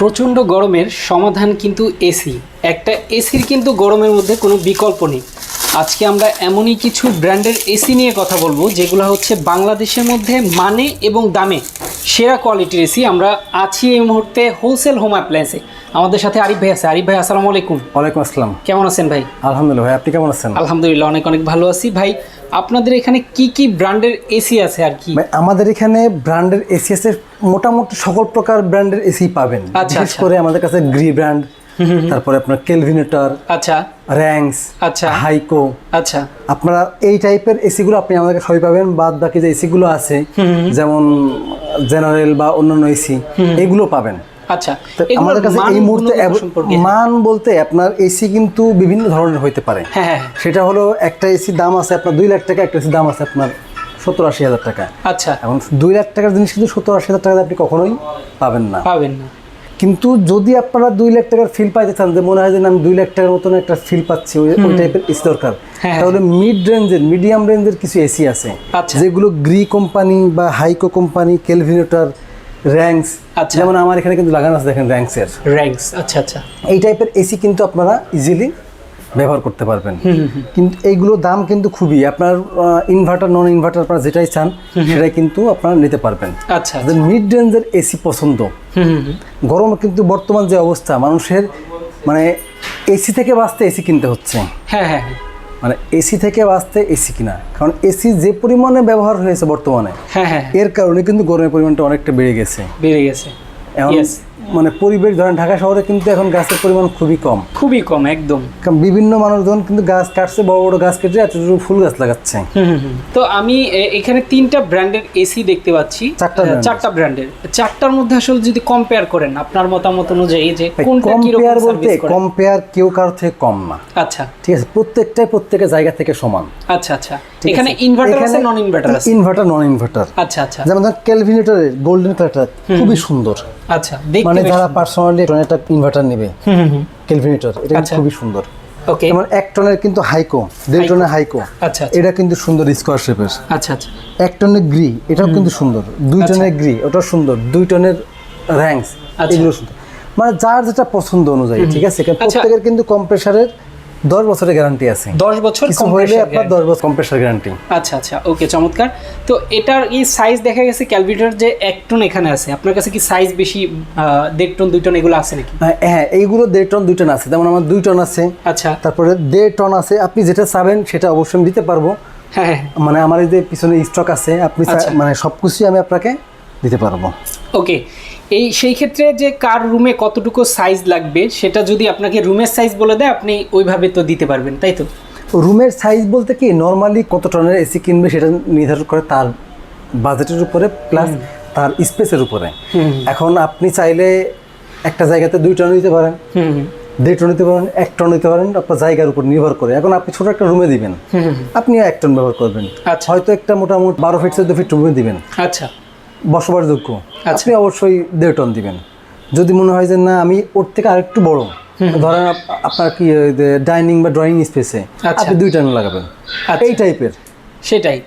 প্রচণ্ড গরমের সমাধান কিন্তু এসি। একটা এসির কিন্তু গরমের মধ্যে কোনো বিকল্প নেই। আজকে আমরা এমনই কিছু ব্র্যান্ডের এসি নিয়ে কথা বলবো যেগুলো হচ্ছে বাংলাদেশের মধ্যে মানে এবং দামে সেরা কোয়ালিটির এসি। আমরা আছি এই মুহূর্তে হোলসেল হোম অ্যাপ্লায়েন্সে। আমাদের সাথে আরিফ ভাই আছে। আরিফ ভাই, আসসালামু আলাইকুম। ওয়ালাইকুম আসসালাম। কেমন আছেন ভাই? আলহামদুলিল্লাহ ভাই, আপনি কেমন আছেন? আলহামদুলিল্লাহ, অনেক অনেক ভালো আছি ভাই। আপনাদের এখানে কি কি ব্র্যান্ডের এসি আছে আর কি? আমাদের এখানে ব্র্যান্ডের এসি আছে, মোটামুটি সকল প্রকার ব্র্যান্ডের এসি পাবেন। বিশেষ করে আমাদের কাছে গ্রি ব্র্যান্ড, তারপরে আপনার কেলভিনেটর, আচ্ছা, র্যাঙ্কস, আচ্ছা, হাইকো, আচ্ছা, আপনারা এই টাইপের এসিগুলো আপনি আমাদের কাছে সবই পাবেন। বাদ বাকি যে এসিগুলো আছে যেমন জেনারেল বা অন্যান্য এসি, এগুলো পাবেন। আচ্ছা, আমাদের কাছে এই মুহূর্তে মান বলতে আপনার এসি কিন্তু বিভিন্ন ধরনের হইতে পারে। হ্যাঁ, সেটা হলো একটা এসি দাম আছে আপনার 2 লাখ টাকা, একটা এসি দাম আছে আপনার 70-80 হাজার টাকা। আচ্ছা, এখন 2 লাখ টাকার জিনিস কিন্তু 70-80 হাজার টাকা আপনি কখনোই পাবেন না। কিন্তু যদি আপনারা 2 লাখ টাকার ফিল পাইতে চান, যে মনে হয় যে আমি 2 লাখ টাকার মতন একটা ফিল পাচ্ছি, ওই টাইপের এসি দরকার, তাহলে মিডিয়াম রেঞ্জের কিছু এসি আছে যেগুলো গ্রি কোম্পানি বা হাইকো কোম্পানি, কেলভিনেটর, র্যাঙ্কস, যেমন আমার এখানে কিন্তু লাগানো আছে, দেখেন র্যাঙ্কস। আচ্ছা, এই টাইপের এসি কিন্তু আপনারা ইজিলি ব্যবহার করতে পারবেন। কিন্তু এইগুলো দাম কিন্তু খুবই, আপনার ইনভার্টার নন ইনভার্টার আপনারা যেটাই চান সেটাই কিন্তু আপনারা নিতে পারবেন। আচ্ছা, মিড রেঞ্জের এসি পছন্দ। গরমে কিন্তু বর্তমান যে অবস্থা, মানুষের মানে এসি থেকে বাঁচতে এসি কিনতে হচ্ছে। হ্যাঁ, মানে এসি থেকে বাঁচতে এসি কিনা, কারণ এসি যে পরিমাণে ব্যবহার হয়েছে বর্তমানে, এর কারণে কিন্তু গরমের পরিমাণটা অনেকটা বেড়ে গেছে। এখন মানে পরিবেশ ধরেন ঢাকা শহরে কিন্তু এখন গাছের পরিমাণ খুবই কম একদম। কারণ বিভিন্ন মানুষজন কিন্তু গাছ কাটছে, বড় বড় গাছ কেটে এতটুকু ফুল গাছ লাগাচ্ছে। তো আমি এখানে 3টা ব্র্যান্ডের এসি দেখতে পাচ্ছি, 4টা ব্র্যান্ডের। 4টার মধ্যে আসলে যদি কম্পেয়ার করেন আপনার মতামত অনুযায়ী, যে কোনটা কি রকম সার্ভিস করে? কম্পেয়ার কেউ কারোর থেকে কম না। আচ্ছা, ঠিক আছে, প্রত্যেকের জায়গা থেকে সমান। আচ্ছা, এখানে ইনভার্টার আছে, নন ইনভার্টার আছে? ইনভার্টার নন ইনভার্টার। আচ্ছা, যেমন কেলভিনেটরের গোল্ডেন কালারটা খুবই সুন্দর। আচ্ছা, মানে যারা পার্সোনালি একটা ইনভার্টার নেবে, কেলভিনেটর এটা খুবই সুন্দর। ওকে, যেমন 1 টনের কিন্তু হাইকো, 1.5 টনের হাইকো, আচ্ছা, এটা কিন্তু সুন্দর স্কোয়ার শেপের। আচ্ছা, 1 টনের গ্রি, এটাও কিন্তু সুন্দর। 2 টনের গ্রি, ওটাও সুন্দর। 2 টনের র্যাঙ্কস, এগুলো সুন্দর। মানে যার যেটা পছন্দ অনুযায়ী, ঠিক আছে। প্রত্যেকের কিন্তু কম্প্রেসারের 10 বছরের গ্যারান্টি আছে। 10 বছর হইলে আপনার 10 বছর কম্প্রেসার গ্যারান্টি। আচ্ছা, ওকে, চমৎকার। তো এটার এই সাইজ দেখা গেছে ক্যালভিনেটর যে 1 টন এখানে আছে, আপনার কাছে কি সাইজ বেশি 1.5 টন 2 টন এগুলো আছে নাকি? হ্যাঁ, এইগুলো 1.5 টন 2 টন আছে। যেমন আমার 2 টন আছে। আচ্ছা, তারপরে 1.5 টন আছে। আপনি যেটা চাবেন সেটা অবশ্যই আমি দিতে পারবো। হ্যাঁ, মানে আমার এই যে পিছনে স্টক আছে, আপনি মানে সবকিছু আমি আপনাকে দিতে পারবো। ওকে, সেই ক্ষেত্রে যে কার রুমে কতটুকু সাইজ লাগবে সেটা যদি আপনাকে রুমের সাইজ বলে দেয়, আপনি ওইভাবে তো দিতে পারবেন, তাই তো? রুমের সাইজ বলতে কি, নর্মালি কত টনের এসি কিনবে সেটা নির্ধারণ করে তার বাজেটের উপরে, প্লাস তার স্পেসের উপরে। এখন আপনি চাইলে একটা জায়গাতে 2 টন নিতে পারেন, 1.5 টন নিতে পারেন, 1 টন নিতে পারেন, আপনার জায়গার উপর নির্ভর করে। এখন আপনি ছোট একটা রুমে দিবেন, আপনি 1 টন ব্যবহার করবেন। হয়তো একটা মোটামুটি 12 ফিট 14 ফিট রুমে দিবেন, আচ্ছা, বসবাসযোগ্য, আপনি অবশ্যই 1.5 টন দিবেন। যদি মনে হয় যে না আমি ওর থেকে আরেকটু বড়, ধরেন আপনার কি ডাইনিং বা ড্রয়িং স্পেসে, আপনি 2 টন লাগাবেন, এই টাইপের। সেটাই।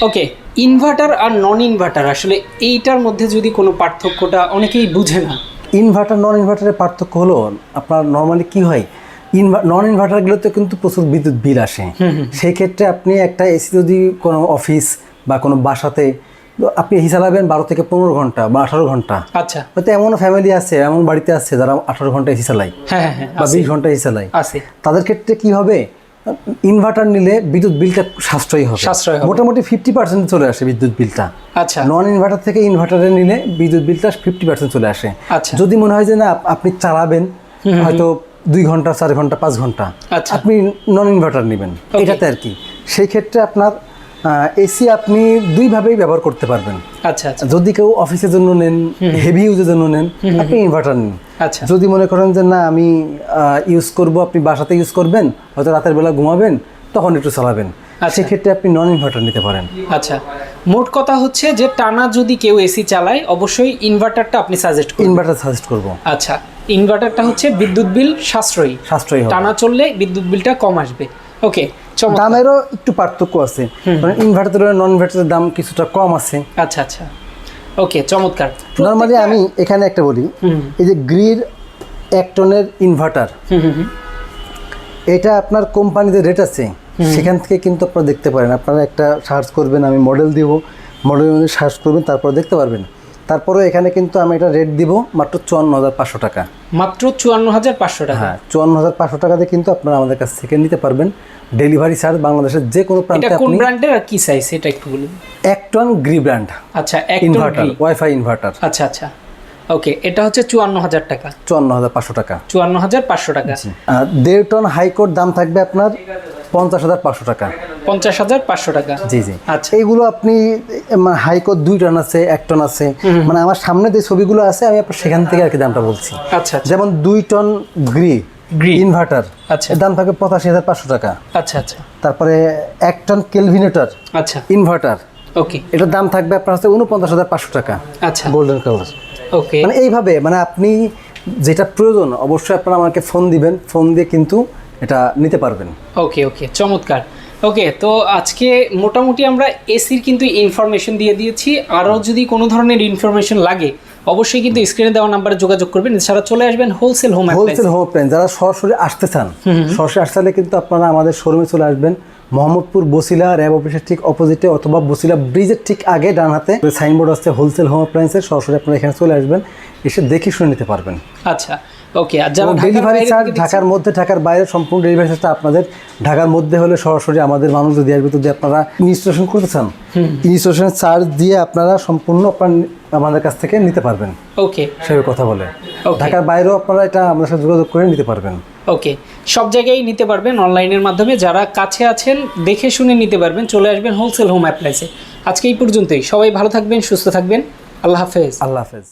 ওকে, ইনভার্টার আর নন ইনভার্টার, আসলে এইটার মধ্যে যদি কোনো পার্থক্যটা অনেকেই বুঝে না। ইনভার্টার নন ইনভার্টারের পার্থক্য হলো, আপনার নর্মালি কি হয়, নন ইনভার্টারগুলোতে কিন্তু প্রচুর বিদ্যুৎ বিল আসে। সেই ক্ষেত্রে আপনি একটা এসি যদি কোনো অফিস বা কোনো বাসাতে আপনি এসি চালাবেন 12 থেকে 15 ঘন্টা বা 18 ঘন্টা। আচ্ছা, হয়তো এমন ফ্যামিলি আছে, এমন বাড়িতে আছে যারা 18 ঘন্টা এসি চালায় বা 20 ঘন্টা এসি চালায়। তাদের ক্ষেত্রে কি হবে, ইনভার্টার নিলে বিদ্যুৎ বিলটা সাশ্রয়ী হবে, মোটামুটি 50% চলে আসে বিদ্যুৎ বিলটা। আচ্ছা, নন ইনভার্টার থেকে ইনভার্টারে নিলে বিদ্যুৎ বিলটা 50% চলে আসে। যদি মনে হয় যে না আপনি চালাবেন হয়তো 2 ঘন্টা 4 ঘন্টা 5 ঘন্টা, আপনি নন ইনভার্টার নেবেন এটাতে আর কি। সেই ক্ষেত্রে আপনার এসি আপনি 2 ভাবেই ব্যবহার করতে পারবেন। আচ্ছা, যদি কেউ অফিসের জন্য নেন, হেভি ইউজের জন্য নেন, আপনি ইনভার্টার নিন। যদি মনে করেন যে না আমি ইউজ করব, আপনি বাসাতে ইউজ করবেন, হয়তো রাতের বেলা ঘুমাবেন, তখন একটু চালাবেন, সেক্ষেত্রে আপনি নন ইনভার্টার নিতে পারেন। আচ্ছা, মোট কথা হচ্ছে যে টানা যদি কেউ এসি চালায়, অবশ্যই ইনভার্টারটা আপনি সাজেস্ট করবেন। ইনভার্টার সাজেস্ট করব। আচ্ছা, ইনভার্টারটা হচ্ছে বিদ্যুৎ বিল সাশ্রয়ী হবে, টানা চললে বিদ্যুৎ বিলটা কম আসবে। ওকে, দামেরও একটু পার্থক্য আছে, কারণ ইনভার্টার নন ইনভার্টারের দাম কিছুটা কম আছে। আচ্ছা, ওকে, চমৎকার। নরমালি আমি এখানে একটা বলি, এই যে গ্রির 1 টনের ইনভার্টার, এটা আপনার কোম্পানিতে রেট আছে, সেখান থেকে কিন্তু আপনারা দেখতে পারেন। আপনারা একটা সার্চ করবেন, আমি মডেল দিব, মডেলের মধ্যে সার্চ করবেন, তারপরে দেখতে পারবেন। তারপরে এখানে কিন্তু আমি এটা রেট দিব মাত্র 54,500 টাকা। মাত্র 54,500 টাকা? হ্যাঁ, 54,500 টাকাতে কিন্তু আপনারা আমাদের কাছ থেকে নিতে পারবেন। ডেলিভারি চার্জ বাংলাদেশের যে কোনো প্রান্তে। এটা কোন ব্র্যান্ডের আর কি সাইজ এটা একটু বলুন। 1 টন গ্রি ব্র্যান্ড। আচ্ছা, 1 ton inverter, Gree wifi inverter. আচ্ছা আচ্ছা, ওকে। এটা হচ্ছে 54,000 টাকা। 54,500 টাকা। 54,500 টাকা। 1.5 টন হাইকোর্ট দাম থাকবে আপনার 50,500 টাকা। 50,500 টাকা। জি জি। আচ্ছা, এইগুলো আপনি হাইকোর্ট 2 টন আছে, 1 টন আছে, মানে আমার সামনে যে ছবিগুলো আছে আমি আপনার সেখান থেকে আর কি দামটা বলছি। আচ্ছা, যেমন 2 টন গ্রি ইনভার্টার, আচ্ছা, দাম থাকে 85,500 টাকা। আচ্ছা আচ্ছা। তারপরে 1 টন কেলভিনেটর আচ্ছা, ইনভার্টার, ওকে, এটার দাম থাকবে আপনার হচ্ছে 49,500 টাকা। আচ্ছা, গোল্ডেন কালার। ওকে। মানে এইভাবে মানে আপনি যেটা প্রয়োজন অবশ্যই আপনারা আমাকে ফোন দিবেন, ফোন দিয়ে কিন্তু এটা নিতে পারবেন। ওকে ওকে, চমৎকার। ওকে, তো আজকে মোটামুটি আমরা এসির কিন্তু ইনফরমেশন দিয়ে দিয়েছি। আরও যদি কোনো ধরনের ইনফরমেশন লাগে অবশ্যই কিন্তু স্ক্রিনে দেওয়া নাম্বারে যোগাযোগ করবেন। এছাড়া চলে আসবেন হোলসেল হোম অ্যাপ্লায়েন্স। যারা সরাসরি আসতে চান, সরাসরি আসতে হলে কিন্তু আপনারা আমাদের শোরুমে চলে আসবেন। মোহাম্মদপুর বসিলা র্যাব অফিসের ঠিক অপোজিটে, অথবা বসিলা ব্রিজের ঠিক আগে ডান হাতে সাইনবোর্ড আছে হোলসেল হোম অ্যাপ্লায়েন্সের। সরাসরি আপনারা এখানে চলে আসবেন, এসে দেখে শুনে নিতে পারবেন। আচ্ছা, ওকে। আর যারা ডেলিভারি চার্জ ঢাকার মধ্যে, ঢাকার বাইরে সম্পূর্ণ ডেলিভারি চার্জটা আপনাদের। ঢাকার মধ্যে হলে সরাসরি আমাদের মানুষ যদি আসবে, যদি আপনারা ইনস্টলেশন করতে চান, ইনস্টলেশন চার্জ দিয়ে আপনারা সম্পূর্ণ আমাদের কাছ থেকে নিতে পারবেন। ওকে, সেভাবে কথা বলে। ঢাকার বাইরেও আপনারা এটা আমাদের সাথে যোগাযোগ করে নিতে পারবেন। ওকে, সব জায়গায় নিতে পারবেন অনলাইনের মাধ্যমে। যারা কাছে আছেন দেখে শুনে নিতে পারবেন, চলে আসবেন হোলসেল হোম অ্যাপ্লায়েন্সে। আজকে এই পর্যন্তই। সবাই ভালো থাকবেন, সুস্থ থাকবেন। আল্লাহ হাফেজ। আল্লাহ হাফেজ।